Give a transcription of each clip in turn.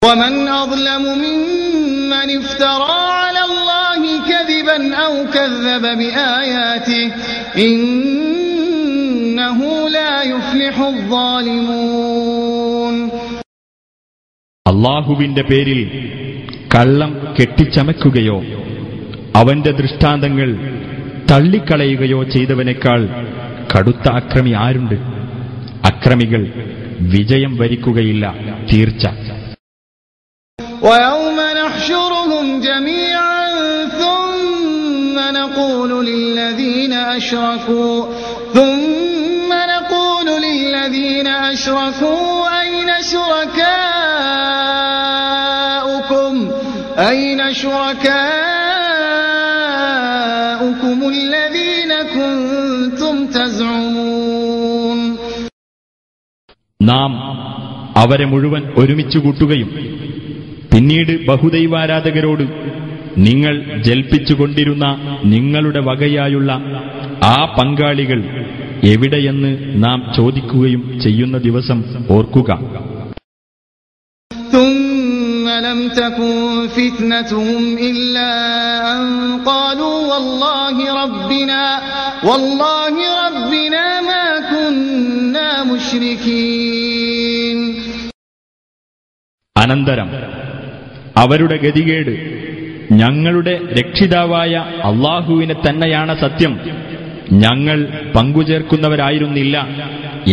ومن أظلم ممن افترى على الله كذبا أو كذب بآياته إنه لا يفلح الظالمون. അല്ലാഹുവിന്റെ പേരിൽ കള്ളം കെട്ടിച്ചമയ്ക്കുകയോ അവന്റെ ദൃഷ്ടാന്തങ്ങൾ തള്ളിക്കളയുകയോ ചെയ്തവനേക്കാൾ കടുത്ത അക്രമി ആരുണ്ട്? അക്രമികൾ വിജയം വരിക്കുകയില്ല, തീർച്ച. ويوم نحشرهم جميعا ثم نقول للذين أشركوا أين شركاؤكم الذين كنتم تزعمون. നാം അവരെ മുഴുവൻ ഒരുമിച്ചു കൂട്ടുകയും പിന്നീട് ബഹുദൈവാരാധകരോട് നിങ്ങൾ ജൽപ്പിച്ചുകൊണ്ടിരുന്ന നിങ്ങളുടെ വകയായുള്ള ആ പങ്കാളികൾ എവിടെയെന്ന് നാം ചോദിക്കുകയും ചെയ്യുന്ന ദിവസം ഓർക്കുക. ثم لم تكن فتنتهم إلا أن قالوا والله ربنا ما كنا مشركين. അനന്തരം അവരുടെ ഗതികേട് ഞങ്ങളുടെ രക്ഷിതാവായ അല്ലാഹുവിനെ തന്നെയാണ് സത്യം, ഞങ്ങൾ പങ്കുചേർക്കുന്നവരായിരുന്നില്ല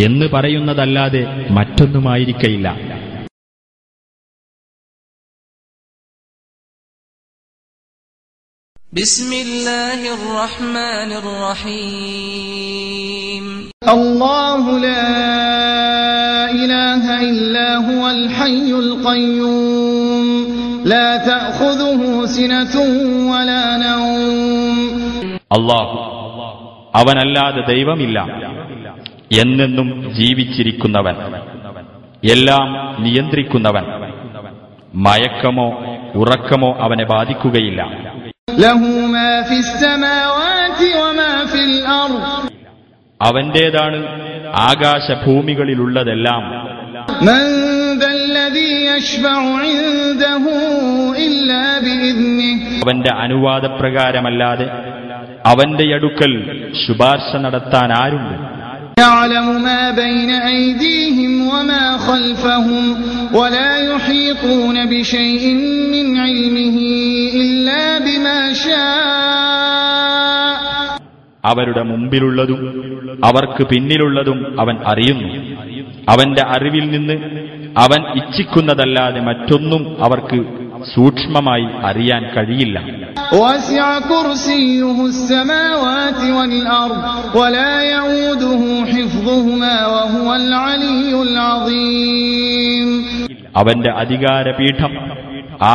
എന്ന് പറയുന്നതല്ലാതെ മറ്റൊന്നുമായിരിക്കയില്ല. ബിസ്മില്ലാഹിർ റഹ്മാനിർ റഹീം. അല്ലാഹു ലാ ഇലാഹ ഇല്ലാ ഹുവൽ ഹയ്യുൽ ഖയ്യൂം ലാ തഅഖുദുഹു സിനതുൻ വലാ നൗം. അല്ലാഹു അവനല്ലാതെ ദൈവമില്ല, എന്നെന്നും ജീവിച്ചിരിക്കുന്നവൻ, എല്ലാം നിയന്ത്രിക്കുന്നവൻ. മയക്കമോ ഉറക്കമോ അവനെ ബാധിക്കുകയില്ല. ലഹു മാ ഫിസ് സമാവാതി വമാ ഫിൽ അർദ്. അവന്റേതാണ് ആകാശഭൂമികളിലുള്ളതെല്ലാം. മൻ ദല്ലദീ യശ്ഫഉ ഇൻദഹു ഇല്ലാ ബിഇദ്നിഹി. അവന്റെ അനുവാദപ്രകാരമല്ലാതെ അവന്റെ അടുക്കൽ ശുപാർശ നടത്താൻ ആരുണ്ട്? يعلم ما بين أيديهم وما خلفهم ولا يحيطون بشيء من علمه إلا بما شاء. അവരുടെ മുമ്പിലുള്ളതും അവർക്ക് പിന്നിലുള്ളതും അവൻ അറിയുന്നു. അവന്റെ അറിവിൽ നിന്ന് അവൻ ഇച്ഛിക്കുന്നതല്ലാതെ മറ്റൊന്നും അവർക്ക് സൂക്ഷ്മമായി അറിയാൻ കഴിയില്ല. وسع كرسيه السماوات والأرض ولا يؤوده حفظهما وهو العلي العظيم. അവന്റെ അധികാരപീഠം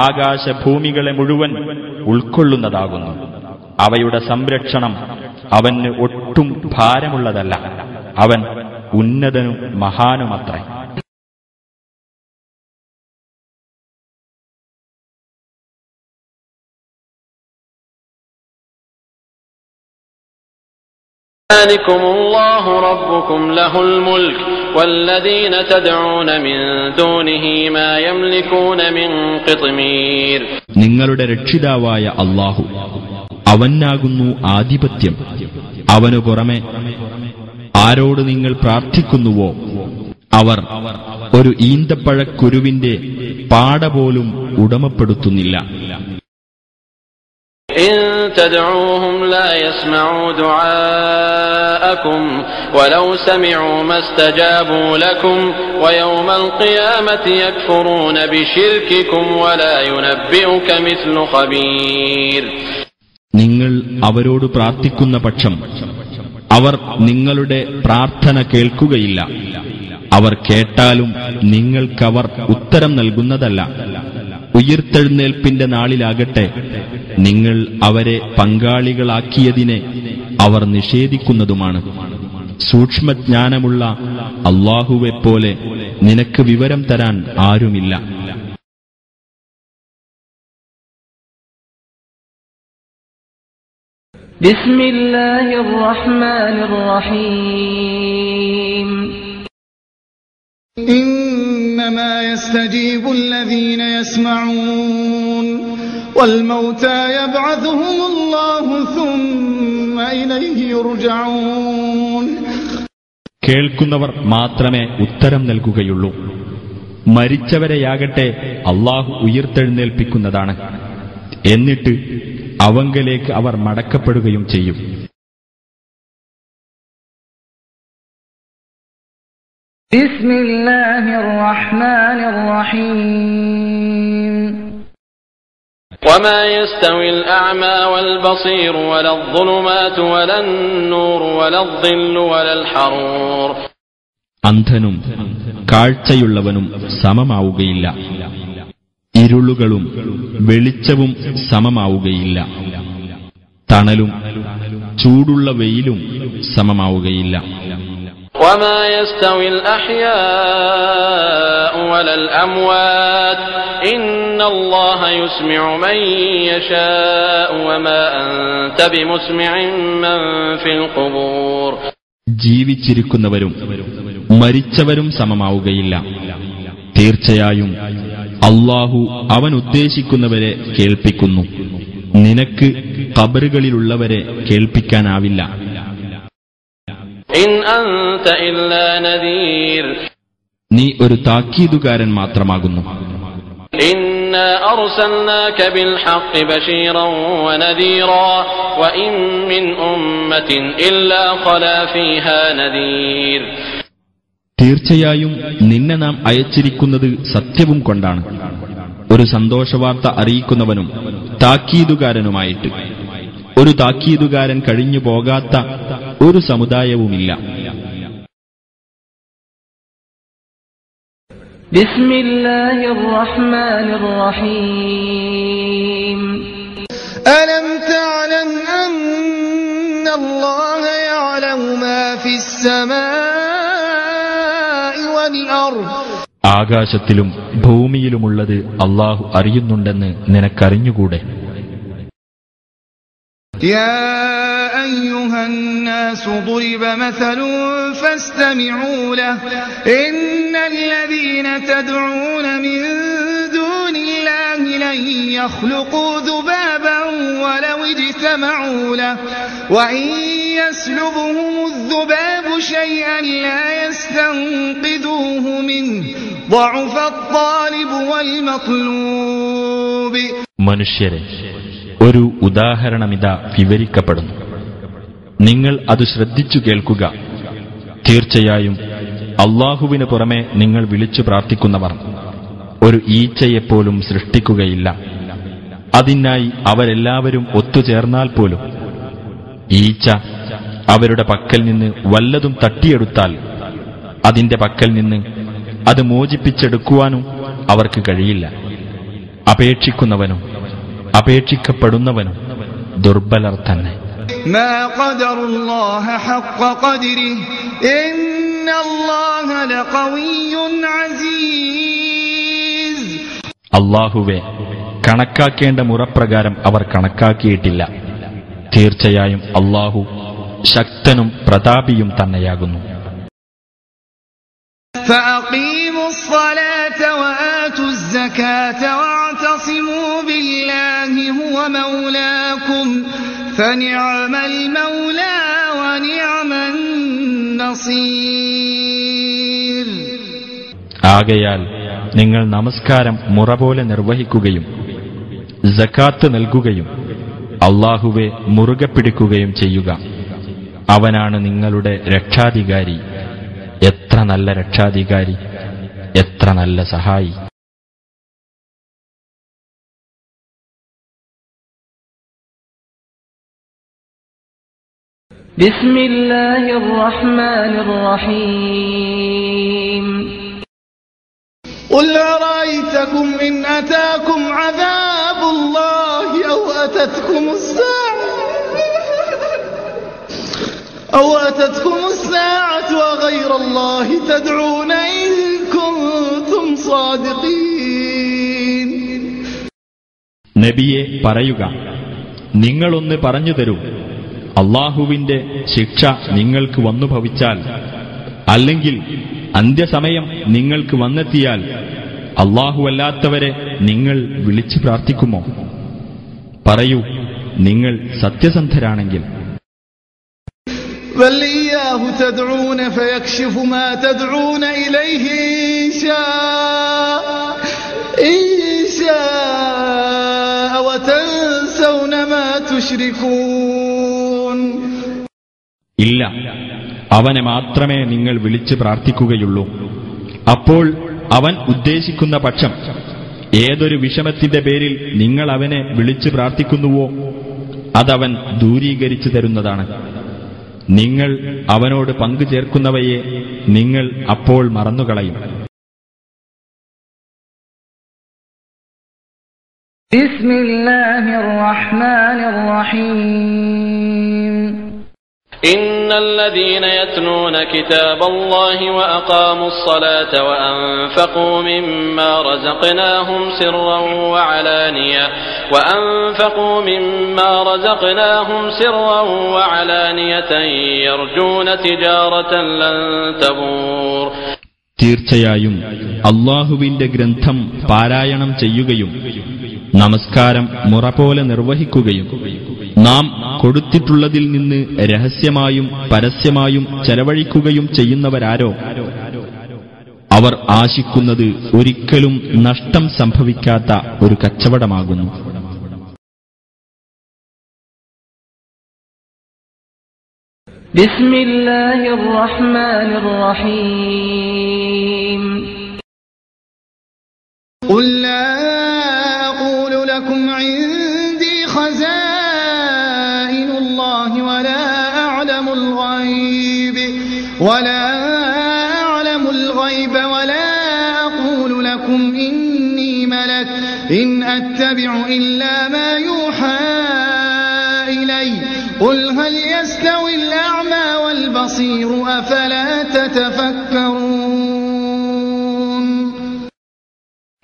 ആകാശഭൂമികളെ മുഴുവൻ ഉൾക്കൊള്ളുന്നതാകുന്നു. അവയുടെ സംരക്ഷണം അവന് ഒട്ടും ഭാരമുള്ളതല്ല. അവൻ ഉന്നതനും മഹാനുമത്രേ. ذلكم الله ربكم له الملك والذين تدعون من دونه ما يملكون من قطمير. നിങ്ങളുടെ രക്ഷിതാവായ അല്ലാഹു അവനാകുന്നു ആധിപത്യം. അവനു പുറമെ ആരോട് നിങ്ങൾ പ്രാർത്ഥിക്കുന്നുവോ അവർ ഒരു ഈന്തപ്പഴക്കുരുവിന്റെ പാട പോലും ഉടമപ്പെടുത്തുന്നില്ല. إن تدعوهم لا يسمعوا دعاءكم ولو سمعوا ما استجابوا لكم ويوم القيامة يكفرون بشرككم ولا ينبئك مثل خبير. നിങ്ങൾ അവരോട് പ്രാർത്ഥിക്കുന്ന പക്ഷം അവർ നിങ്ങളുടെ പ്രാർത്ഥന കേൾക്കുകയില്ല. അവർ കേട്ടാലും നിങ്ങൾക്കവർ ഉത്തരം നൽകുന്നതല്ല. ഉയിർത്തെഴുന്നേൽപ്പിന്റെ നാളിലാകട്ടെ നിങ്ങൾ അവരെ പങ്കാളികളാക്കിയതിനെ അവർ നിഷേധിക്കുന്നതുമാണ്. സൂക്ഷ്മജ്ഞാനമുള്ള അല്ലാഹുവെപ്പോലെ നിനക്ക് വിവരം തരാൻ ആരുമില്ല. ബിസ്മില്ലാഹിർ റഹ്മാനിർ റഹീം. إنما يستجيب الذين يسمعون والموتى يبعثهم الله ثم إليه يرجعون. കേൾക്കുന്നവർ മാത്രമേ ഉത്തരം നൽകുകയുള്ളൂ. മരിച്ചവരെയാകട്ടെ അല്ലാഹു ഉയിർത്തെഴുന്നേൽപ്പിക്കുന്നതാണ്. എന്നിട്ട് അവങ്കലേക്ക് അവർ മടക്കപ്പെടുകയും ചെയ്യും. ബിസ്മില്ലാഹിർ റഹ്മാനിർ റഹീം. وما يستوي الأعمى والبصير ولا الظلمات ولا النور ولا الظل ولا الحرور. അന്ധനും കാഴ്ചയുള്ളവനും സമമാവുകയില്ല. ഇരുളുകളും വെളിച്ചവും സമമാവുകയില്ല. തണലും ചൂടുള്ള വെയിലും സമമാവുകയില്ല. وما يستوي الأحياء ولا الأموات إن الله يسمع من يشاء وما أنت بمسمع من في القبور. ജീവിച്ചിരിക്കുന്നവരും മരിച്ചവരും സമമാവുകയില്ല. തീർച്ചയായും അല്ലാഹു അവൻ ഉദ്ദേശിക്കുന്നവരെ കേൾപ്പിക്കുന്നു. നിനക്ക് ഖബറുകളിലുള്ളവരെ കേൾപ്പിക്കാനാവില്ല. ഇൻ അൻത ഇല്ലാ നദീർ. നീ ഒരു താക്കീതുകാരൻ മാത്രമാകുന്നു. ഇന്നാ അർസൽനാക ബിൽ ഹഖ് ബശീറൻ വനദീറാ വഇൻ മിൻ ഉമ്മത്തിൻ ഇല്ലാ ഖലാ ഫീഹാ നദീർ. തീർച്ചയായും നിന്നെ നാം അയച്ചിരിക്കുന്നത് സത്യവും കൊണ്ടാണ്, ഒരു സന്തോഷവാർത്ത അറിയിക്കുന്നവനും താക്കീതുകാരനുമായിട്ട്. ഒരു താക്കീതുകാരൻ കഴിഞ്ഞു പോകാത്ത ഒരു സമുദായവുമില്ല. ബിസ്മില്ലാഹിർ റഹ്മാനിർ റഹീം. ألم تعلم أن الله يعلم ما في السماء والأرض. ആകാശത്തിലും ഭൂമിയിലുമുള്ളത് അല്ലാഹു അറിയുന്നുണ്ടെന്ന് നിനക്കറിഞ്ഞുകൂടെ? يا أيها الناس ضرب مثل فاستمعوا له إن الذين تدعون من دون الله لن يخلقوا ذبابا ولو اجتمعوا له وإن يسلبهم الذباب شيئا لا يستنقذوه منه ضعف الطالب والمطلوب. മനുഷ്യരെ, ഒരു ഉദാഹരണമിതാ വിവരിക്കപ്പെടുന്നു. നിങ്ങൾ അത് ശ്രദ്ധിച്ചു കേൾക്കുക. തീർച്ചയായും അല്ലാഹുവിന് പുറമെ നിങ്ങൾ വിളിച്ചു പ്രാർത്ഥിക്കുന്നവർ ഒരു ഈച്ചയെപ്പോലും സൃഷ്ടിക്കുകയില്ല. അതിനായി അവരെല്ലാവരും ഒത്തുചേർന്നാൽ പോലും ഈച്ച അവരുടെ പക്കൽ നിന്ന് വല്ലതും തട്ടിയെടുത്താൽ അതിന്റെ പക്കൽ നിന്ന് അത് മോചിപ്പിച്ചെടുക്കുവാനും അവർക്ക് കഴിയില്ല. അപേക്ഷിക്കുന്നവനും അപേക്ഷിക്കപ്പെടുന്നവനും ദുർബലർ തന്നെ. ما قدر الله حق قدره إن الله لقوي عزيز. അല്ലാഹുവേ, കണക്കാക്കേണ്ട മുറപ്രകാരം അവർ കണക്കാക്കിയിട്ടില്ല. തീർച്ചയായും അല്ലാഹു ശക്തനും പ്രതാപിയും തന്നെയാകുന്നു. فأقيموا الصلاة وآتوا الزكاة واعتصموا بالله هو مولاكم فنعم المولى ونعم النصير. ആകയാൽ നിങ്ങൾ നമസ്കാരം മുറ പോലെ നിർവഹിക്കുകയും സകാത്ത് നൽകുകയും അല്ലാഹുവെ മുറുകെ പിടിക്കുകയും ചെയ്യുക. അവനാണ് നിങ്ങളുടെ രക്ഷാധികാരി. എത്ര നല്ല രക്ഷാധികാരി, എത്ര നല്ല സഹായി. ബിസ്മില്ലാഹിർ റഹ്മാനിർ റഹീം. قل أرأيتكم إن أتاكم عذاب الله أو أتتكم الساعة وغير الله تدعون إن كنتم صادقين. നബിയെ പറയുക, നിങ്ങളൊന്ന് പറഞ്ഞു തരൂ, അല്ലാഹുവിന്റെ ശിക്ഷ നിങ്ങൾക്ക് വന്നു ഭവിച്ചാൽ അല്ലെങ്കിൽ അന്ത്യസമയം നിങ്ങൾക്ക് വന്നെത്തിയാൽ അല്ലാഹുവല്ലാത്തവരെ നിങ്ങൾ വിളിച്ചു പ്രാർത്ഥിക്കുമോ? പറയൂ, നിങ്ങൾ സത്യസന്ധരാണെങ്കിൽ. بل إياه تدعون فيكشف ما تدعون إليه إن شاء وتنسون ما تشركون. ഇല്ല, അവനെ മാത്രമേ നിങ്ങൾ വിളിച്ച് പ്രാർത്ഥിക്കുകയുള്ളൂ. അപ്പോൾ അവൻ ഉദ്ദേശിക്കുന്ന പക്ഷം ഏതൊരു വിഷമത്തിന്റെ പേരിൽ നിങ്ങൾ അവനെ വിളിച്ച് പ്രാർത്ഥിക്കുന്നുവോ അതവൻ ദൂരീകരിച്ചു തരുന്നതാണ്. നിങ്ങൾ അവനോട് പങ്കു ചേർക്കുന്നവയെ നിങ്ങൾ അപ്പോൾ മറന്നുകളയും. ബിസ്മില്ലാഹിർ റഹ്മാനിർ റഹീം. إن الذين يتلون كتاب الله وأقاموا الصلاة وأنفقوا مما رزقناهم سرا وعلانية يرجون تجارة لن تبور. തീർച്ചയായും അല്ലാഹുവിന്റെ ഗ്രന്ഥം പാരായണം ചെയ്യുകയും നമസ്കാരം മുറ പോലെ നിർവഹിക്കുകയും നാം കൊടുത്തിട്ടുള്ളതിൽ നിന്ന് രഹസ്യമായും പരസ്യമായും ചെലവഴിക്കുകയും ചെയ്യുന്നവരാരോ അവർ ആശിക്കുന്നത് ഒരിക്കലും നഷ്ടം സംഭവിക്കാത്ത ഒരു കച്ചവടമാകുന്നു. ബിസ്മില്ലാഹിർ റഹ്മാനിർ റഹീം. قل لا أقول لكم عندي خزائن الله ولا أعلم الغيب ولا أقول لكم إني ملك إن أتبع إلا ما يوحى إلي قل هل يستوي الأعمى والبصير أفلا تتفكرون.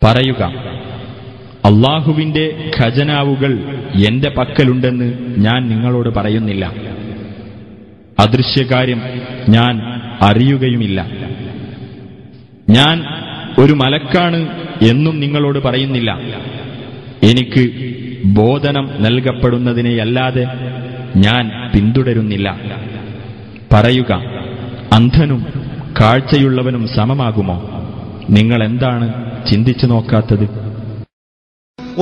പറയുക, അല്ലാഹുവിന്റെ ഖജനാവുകൾ എന്റെ പക്കലുണ്ടെന്ന് ഞാൻ നിങ്ങളോട് പറയുന്നില്ല. അദൃശ്യകാര്യം ഞാൻ അറിയുകയുമില്ല. ഞാൻ ഒരു മലക്കാണ് എന്നും നിങ്ങളോട് പറയുന്നില്ല. എനിക്ക് ബോധനം നൽകപ്പെടുന്നതിനെയല്ലാതെ ഞാൻ പിന്തുടരുന്നില്ല. പറയുക, അന്ധനും കാഴ്ചയുള്ളവനും സമമാകുമോ? നിങ്ങൾ എന്താണ് ചിന്തിച്ചു നോക്കാത്തത്?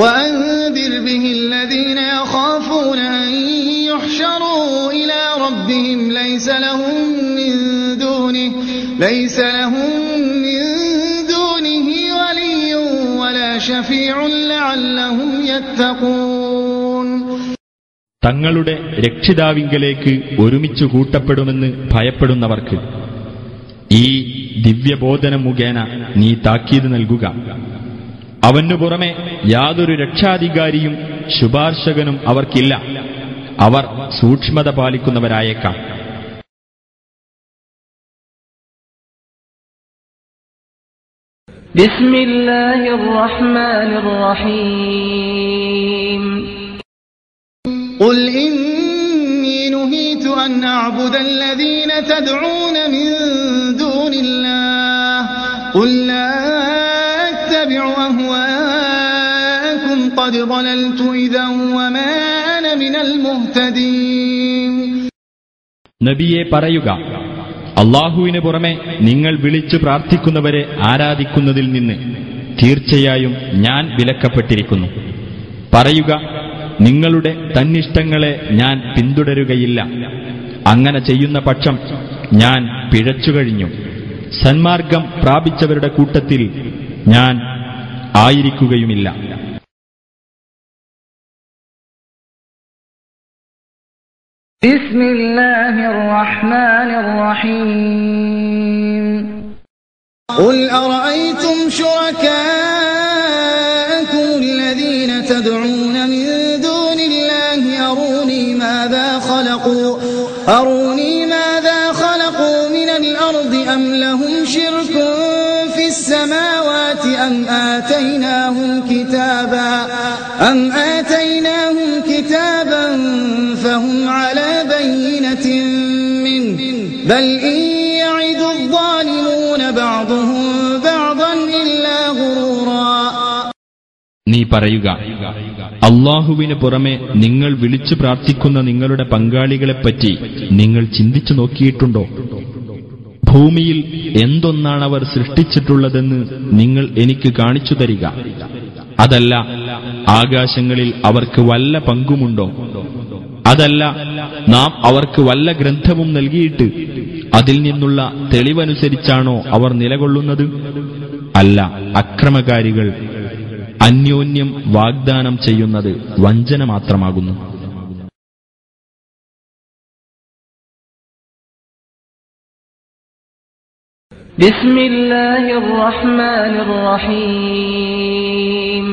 وأنذر به الذين يخافون أن يحشروا إلى ربهم ليس لهم من دونه ولي ولا شفيع لعلهم يتقون. തങ്ങളുടെ രക്ഷിതാവിങ്കലേക്ക് ഒരുമിച്ചു കൂട്ടപ്പെടുമെന്ന് ഭയപ്പെടുന്നവർക്ക് ഈ ദിവ്യബോധനം മുഖേന നീ താക്കീത് നൽകുക. അവനു പുറമെ യാതൊരു രക്ഷാധികാരിയും ശുപാർശകനും അവർക്കില്ല. അവർ സൂക്ഷ്മത പാലിക്കുന്നവരായേക്കാം. ബിസ്മില്ലാഹിർ റഹ്മാനിർ റഹീം. قل إني نهيت أن أعبد الذين تدعون من دون الله قل لا أتبع أهواءكم قد ضللت إذا وما أنا من المهتدين. നബിയെ പറയുക, അല്ലാഹുവിന് പുറമെ നിങ്ങൾ വിളിച്ചു പ്രാർത്ഥിക്കുന്നവരെ ആരാധിക്കുന്നതിൽ നിന്ന് തീർച്ചയായും ഞാൻ വിലക്കപ്പെട്ടിരിക്കുന്നു. പറയുക, നിങ്ങളുടെ തന്നിഷ്ടങ്ങളെ ഞാൻ പിന്തുടരുകയില്ല. അങ്ങനെ ചെയ്യുന്ന പക്ഷം ഞാൻ പിഴച്ചുകഴിഞ്ഞു. സന്മാർഗം പ്രാപിച്ചവരുടെ കൂട്ടത്തിൽ ഞാൻ ആയിരിക്കുകയുമില്ല. ബിസ്മില്ലാഹിർ റഹ്മാനിർ റഹീം. قل أرأيتم شركاءكم الذين تدعون من دون الله أروني ماذا خلقوا من الأرض أم لهم شرك في السماوات أم آتيناهم كتابا فهم على بينة منه بل إن يعد الظالمون പറയുക, അല്ലാഹുവിന് പുറമെ നിങ്ങൾ വിളിച്ചു പ്രാർത്ഥിക്കുന്ന നിങ്ങളുടെ പങ്കാളികളെപ്പറ്റി നിങ്ങൾ ചിന്തിച്ചു നോക്കിയിട്ടുണ്ടോ? ഭൂമിയിൽ എന്തൊന്നാണവർ സൃഷ്ടിച്ചിട്ടുള്ളതെന്ന് നിങ്ങൾ എനിക്ക് കാണിച്ചു തരിക. അതല്ല ആകാശങ്ങളിൽ അവർക്ക് വല്ല പങ്കുമുണ്ടോ? അതല്ല നാം അവർക്ക് വല്ല ഗ്രന്ഥവും നൽകിയിട്ട് അതിൽ നിന്നുള്ള തെളിവനുസരിച്ചാണോ അവർ നിലകൊള്ളുന്നത്? അല്ല, അക്രമകാരികൾ അന്യോന്യം വാഗ്ദാനം ചെയ്യുന്നത് വഞ്ചന മാത്രമാകുന്നു. ബിസ്മില്ലാഹിർ റഹ്മാനിർ റഹീം.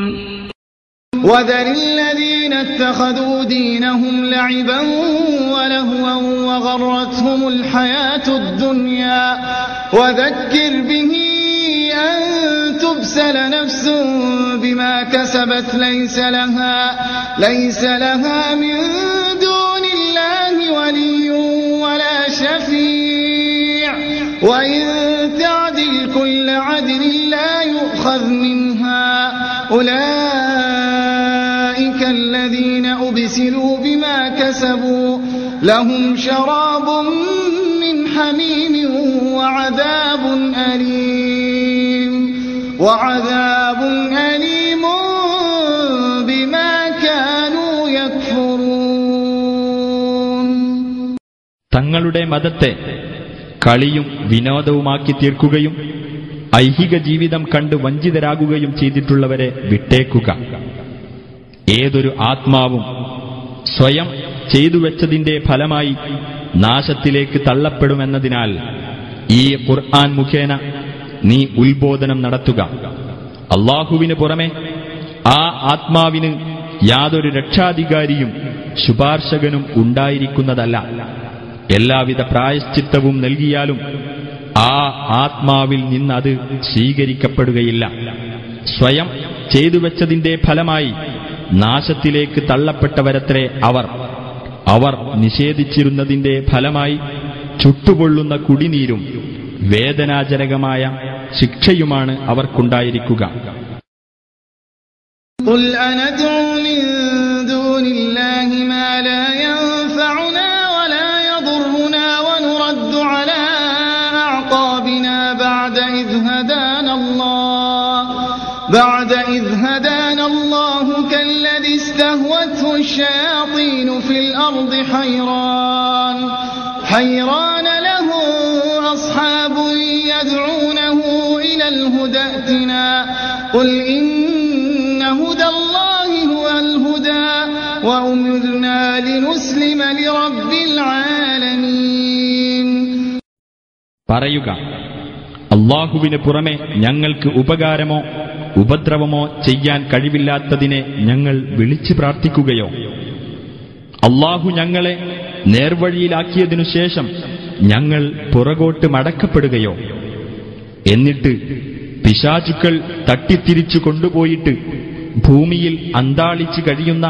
وذر الذين اتخذوا دينهم لعبا ولهوا وغرتهم الحياة الدنيا وذكر به أن تبسل نفس بما كسبت ليس لها من دون الله ولي ولا شفيع وإن تعدل كل عدل لا يؤخذ منها أولئك الذين أبسلوا بما كسبوا لهم شراب من حميم وعذاب أليم بما كانوا يكفرون. തങ്ങളുടെ മതത്തെ കളിയും വിനോദവുമാക്കി തീർക്കുകയും ഐഹിക ജീവിതം കണ്ട് വഞ്ചിതരാകുകയും ചെയ്തിട്ടുള്ളവരെ വിട്ടേക്കുക. ഏതൊരു ആത്മാവും സ്വയം ചെയ്തുവെച്ചതിന്റെ ഫലമായി നാശത്തിലേക്ക് തള്ളപ്പെടുമെന്നതിനാൽ ഈ ഖുർആൻ മുഖേന നീ ഉത്ബോധനം നടത്തുക. അല്ലാഹുവിന് പുറമെ ആ ആത്മാവിന് യാതൊരു രക്ഷാധികാരിയും ശുപാർശകനും ഉണ്ടായിരിക്കുന്നതല്ല. എല്ലാവിധ പ്രായശ്ചിത്തവും നൽകിയാലും ആ ആത്മാവിൽ നിന്നത് സ്വീകരിക്കപ്പെടുകയില്ല. സ്വയം ചെയ്തുവെച്ചതിന്റെ ഫലമായി നാശത്തിലേക്ക് തള്ളപ്പെട്ടവരത്രേ അവർ നിഷേധിച്ചിരുന്നതിന്റെ ഫലമായി ചുട്ടുപൊള്ളുന്ന കുടിനീരും വേദനാജനകമായ ശിക്ഷയുമാണ് അവർക്കുണ്ടായിരിക്കുക. قل أندعو من دون الله ما لا ينفعنا ولا يضرنا ونرد على أعقابنا بعد إذ هدانا الله كالذي استهوته الشياطين في الأرض حيران له أصحاب يدعونه إلى الهدى ائتنا قل إن هدى الله هو الهدى وأمرنا لنسلم لرب العالمين. പറയുക, അല്ലാഹുവിന് പുറമെ ഞങ്ങൾക്ക് ഉപകാരമോ ഉപദ്രവമോ ചെയ്യാൻ കഴിവില്ലാത്തതിനെ ഞങ്ങൾ വിളിച്ചു പ്രാർത്ഥിക്കുകയോ അല്ലാഹു ഞങ്ങളെ നേർവഴിയിലാക്കിയതിനു ശേഷം ഞങ്ങൾ പുറകോട്ട് മടക്കപ്പെടുകയോ എന്നിട്ട് പിശാചുക്കൾ തട്ടിത്തിരിച്ചു കൊണ്ടുപോയിട്ട് ഭൂമിയിൽ അന്താളിച്ചു കഴിയുന്ന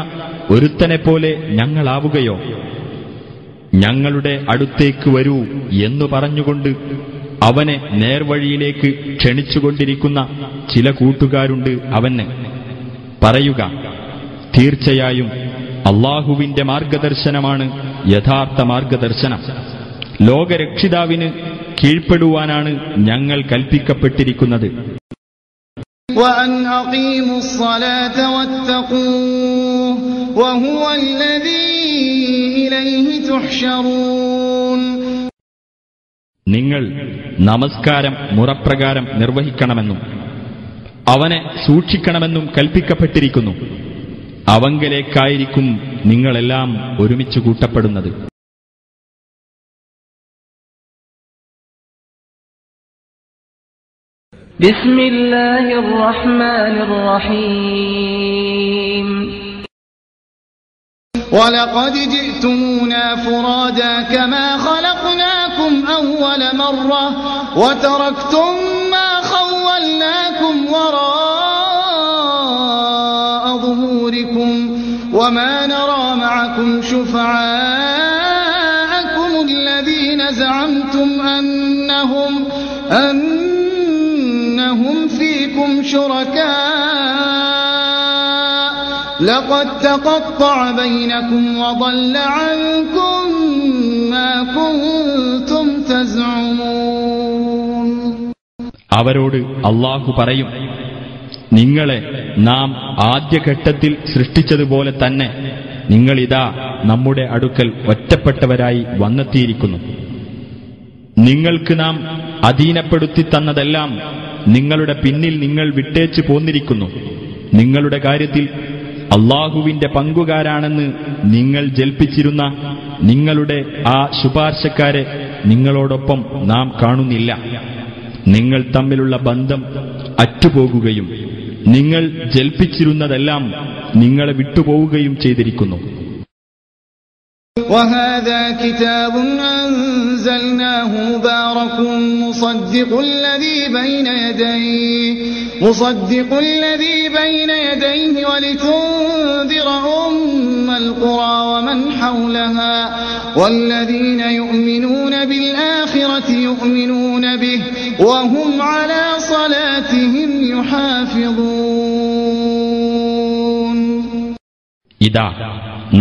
ഒരുത്തനെപ്പോലെ ഞങ്ങളാവുകയോ? ഞങ്ങളുടെ അടുത്തേക്ക് വരൂ എന്നു പറഞ്ഞുകൊണ്ട് അവനെ നേർവഴിയിലേക്ക് ക്ഷണിച്ചുകൊണ്ടിരിക്കുന്ന ചില കൂട്ടുകാരുണ്ട് അവന്. പറയുക, തീർച്ചയായും അല്ലാഹുവിന്റെ മാർഗദർശനമാണ് യഥാർത്ഥ മാർഗദർശനം. ലോകരക്ഷിതാവിന് കീഴ്പ്പെടുവാനാണ് ഞങ്ങൾ കൽപ്പിക്കപ്പെട്ടിരിക്കുന്നത്. وأن أقيموا الصلاة واتقوه وهو الذي إليه تحشرون. നിങ്ങൾ നമസ്കാരം മുറപ്രകാരം നിർവഹിക്കണമെന്നും അവനെ സൂക്ഷിക്കണമെന്നും കൽപ്പിക്കപ്പെട്ടിരിക്കുന്നു. അവങ്കലേക്കായിരിക്കും നിങ്ങളെല്ലാം ഒരുമിച്ച് കൂട്ടപ്പെടുന്നത്. ബിസ്മില്ലാഹിർ റഹ്മാനിർ റഹീം. ولقد جئتمونا فرادا كما خلقناكم أول مرة وتركتم ما خولناكم وراء ظهوركم وما نرى معكم شفعاءكم الذين زعمتم أنهم فيكم شركاء لقد تقطع بينكم وضل عنكم ما كنتم تزعمون. അവരോട് അല്ലാഹു പറയും, നിങ്ങളെ നാം ആദ്യഘട്ടത്തിൽ സൃഷ്ടിച്ചതുപോലെ തന്നെ നിങ്ങളിതാ നമ്മുടെ അടുക്കൽ ഒറ്റപ്പെട്ടവരായി വന്നെത്തിയിരിക്കുന്നു. നിങ്ങൾക്ക് നാം അധീനപ്പെടുത്തി തന്നതെല്ലാം നിങ്ങളുടെ പിന്നിൽ നിങ്ങൾ വിട്ടേച്ചു പോന്നിരിക്കുന്നു. നിങ്ങളുടെ കാര്യത്തിൽ അല്ലാഹുവിന്റെ പങ്കുകാരാണെന്ന് നിങ്ങൾ ജൽപ്പിച്ചിരുന്ന നിങ്ങളുടെ ആ ശുപാർശക്കാരെ നിങ്ങളോടൊപ്പം നാം കാണുന്നില്ല. നിങ്ങൾ തമ്മിലുള്ള ബന്ധം അറ്റുപോകുകയും നിങ്ങൾ ജൽപ്പിച്ചിരുന്നതെല്ലാം നിങ്ങളെ വിട്ടുപോവുകയും ചെയ്തിരിക്കുന്നു. وهذا كتاب أنزلناه مبارك مصدق الذي بين يديه ولتنذر أم القرى ومن حولها والذين يؤمنون بالآخرة يؤمنون به وهم على صلاتهم يحافظون. ഇതാ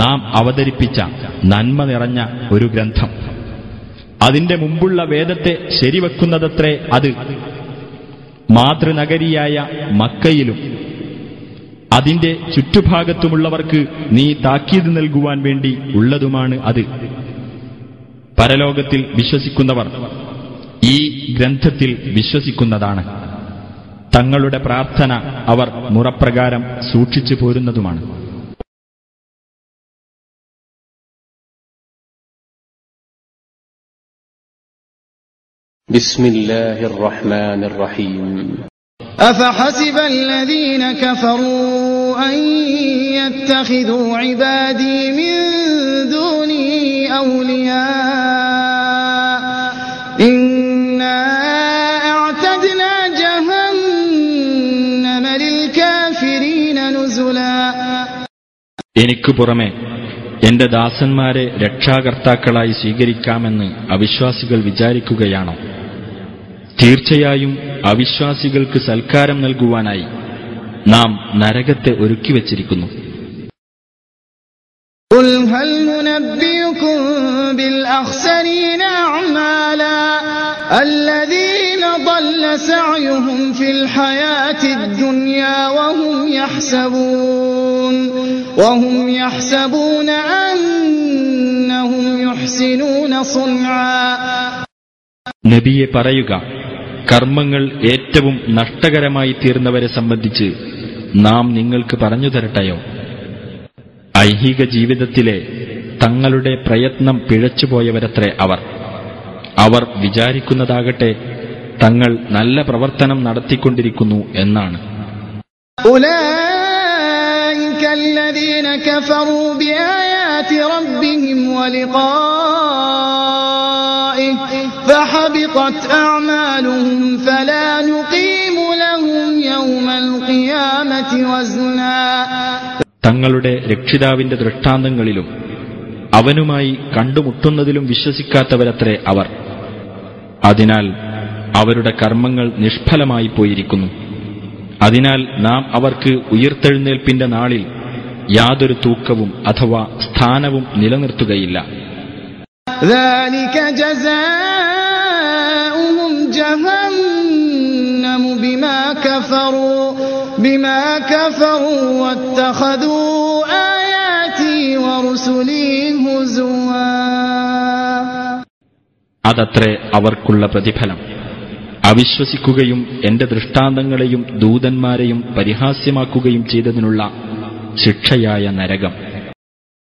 നാം അവതരിപ്പിച്ച നന്മ നിറഞ്ഞ ഒരു ഗ്രന്ഥം. അതിന്റെ മുമ്പുള്ള വേദത്തെ ശരിവെക്കുന്നതത്രേ അത്. മാതൃനഗരിയായ മക്കയിലും അതിന്റെ ചുറ്റുഭാഗത്തുമുള്ളവർക്ക് നീ താക്കീത് നൽകുവാൻ വേണ്ടി ഉള്ളതുമാണ് അത്. പരലോകത്തിൽ വിശ്വസിക്കുന്നവർ ഈ ഗ്രന്ഥത്തിൽ വിശ്വസിക്കുന്നതാണ്. തങ്ങളുടെ പ്രാർത്ഥന അവർ മുറപ്രകാരം സൂക്ഷിച്ചു പോരുന്നതുമാണ്. بسم الله الرحمن الرحيم. أفحسب الذين كفروا أن يتخذوا عبادي من دوني أولياء إنا أعتدنا جهنم للكافرين نزلا. എനിക്ക് പുറമെ എന്റെ ദാസന്മാരെ രക്ഷാകർത്താക്കളായി സ്വീകരിക്കാമെന്ന് അവിശ്വാസികൾ വിചാരിക്കുകയാണോ? തീർച്ചയായും അവിശ്വാസികൾക്ക് സൽക്കാരം നൽകുവാനായി നാം നരകത്തെ ഒരുക്കിവച്ചിരിക്കുന്നു. قل هل ننبئكم بالأخسرين أعمالا الذين ضل سعيهم في الحياة الدنيا وهم يحسبون أنهم يحسنون صنعا. നബിയെ പറയുക, കർമ്മങ്ങൾ ഏറ്റവും നഷ്ടകരമായി തീർന്നവരെ സംബന്ധിച്ച് നാം നിങ്ങൾക്ക് പറഞ്ഞു തരട്ടെയോ? ഐഹിക ജീവിതത്തിലെ തങ്ങളുടെ പ്രയത്നം പിഴച്ചുപോയവരത്രേ അവർ വിചാരിക്കുന്നതാകട്ടെ തങ്ങൾ നല്ല പ്രവർത്തനം നടത്തിക്കൊണ്ടിരിക്കുന്നു എന്നാണ്. أولئك الذين كفروا بآيات ربهم ولقائه فحبطت أعمالهم فلا نقيم لهم يوم القيامة وزنا. തങ്ങളുടെ രക്ഷിതാവിന്റെ ദൃഷ്ടാന്തങ്ങളിലും അവനുമായി കണ്ടുമുട്ടുന്നതിലും വിശ്വസിക്കാത്തവരത്രേ അവർ. അതിനാൽ അവരുടെ കർമ്മങ്ങൾ നിഷ്ഫലമായി പോയിരിക്കുന്നു. അതിനാൽ നാം അവർക്ക് ഉയിർത്തെഴുന്നേൽപ്പിന്റെ നാളിൽ യാതൊരു തൂക്കവും അഥവാ സ്ഥാനവും നിലനിർത്തുകയില്ല. ذلك جزاؤهم جهنم بما كفروا واتخذوا آياتي ورسلي هزوا. അതത്രേ അവർക്കുള്ള പ്രതിഫലം. അവിശ്വസിക്കുകയും എന്റെ ദൃഷ്ടാന്തങ്ങളെയും ദൂതന്മാരെയും പരിഹാസ്യമാക്കുകയും ചെയ്തതിനുള്ള ശിക്ഷയായ നരകം.